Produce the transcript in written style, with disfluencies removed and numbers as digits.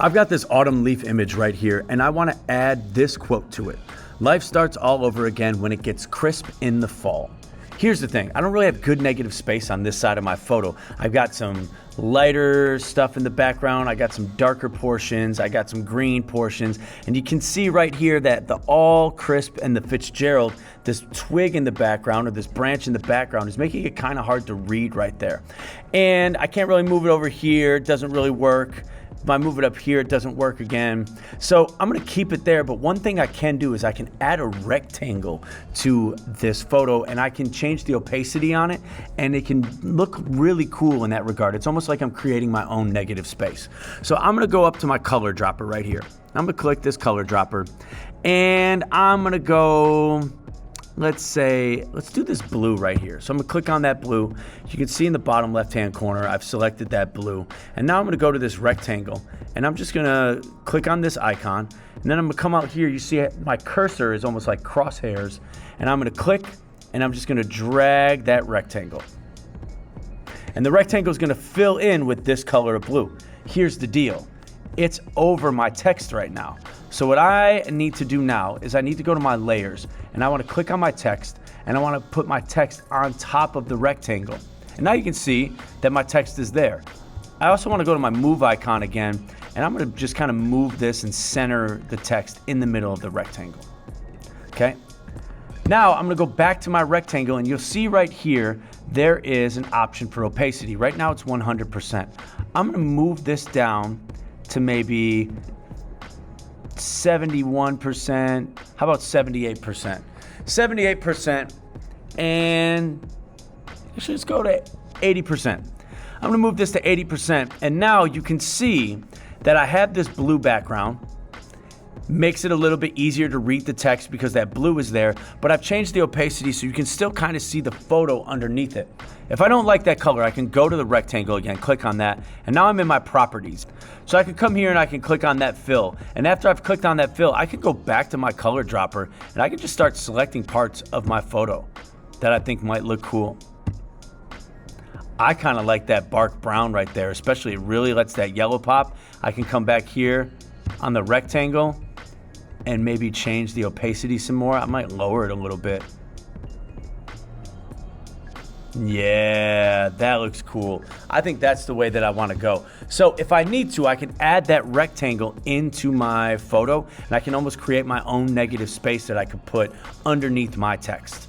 I've got this autumn leaf image right here, and I want to add this quote to it. Life starts all over again when it gets crisp in the fall. Here's the thing, I don't really have good negative space on this side of my photo. I've got some lighter stuff in the background, I got some darker portions, I got some green portions, and you can see right here that the all crisp and the Fitzgerald, this twig in the background or this branch in the background is making it kind of hard to read right there. And I can't really move it over here, it doesn't really work. If I move it up here, it doesn't work again. So I'm gonna keep it there, but one thing I can do is I can add a rectangle to this photo and I can change the opacity on it and it can look really cool in that regard. It's almost like I'm creating my own negative space. So I'm gonna go up to my color dropper right here. I'm gonna click this color dropper and I'm gonna go, let's do this blue right here. So I'm gonna click on that blue. You can see in the bottom left-hand corner, I've selected that blue. And now I'm gonna go to this rectangle and I'm just gonna click on this icon. And then I'm gonna come out here, you see my cursor is almost like crosshairs. And I'm gonna click and I'm just gonna drag that rectangle. And the rectangle is gonna fill in with this color of blue. Here's the deal. It's over my text right now. So what I need to do now is I need to go to my layers and I want to click on my text and I want to put my text on top of the rectangle. And now you can see that my text is there. I also want to go to my move icon again and I'm going to just kind of move this and center the text in the middle of the rectangle. Okay. Now I'm going to go back to my rectangle and you'll see right here there is an option for opacity. Right now it's 100%. I'm going to move this down to maybe 71%, how about 78%? 78%, and actually let's go to 80%. I'm gonna move this to 80%, and now you can see that I have this blue background. Makes it a little bit easier to read the text because that blue is there, but I've changed the opacity so you can still kind of see the photo underneath it. If I don't like that color, I can go to the rectangle again, click on that, and now I'm in my properties. So I can come here and I can click on that fill, and after I've clicked on that fill, I can go back to my color dropper and I can just start selecting parts of my photo that I think might look cool. I kind of like that bark brown right there, especially it really lets that yellow pop. I can come back here on the rectangle and maybe change the opacity some more. I might lower it a little bit. Yeah, that looks cool. I think that's the way that I want to go. So if I need to, I can add that rectangle into my photo and I can almost create my own negative space that I could put underneath my text.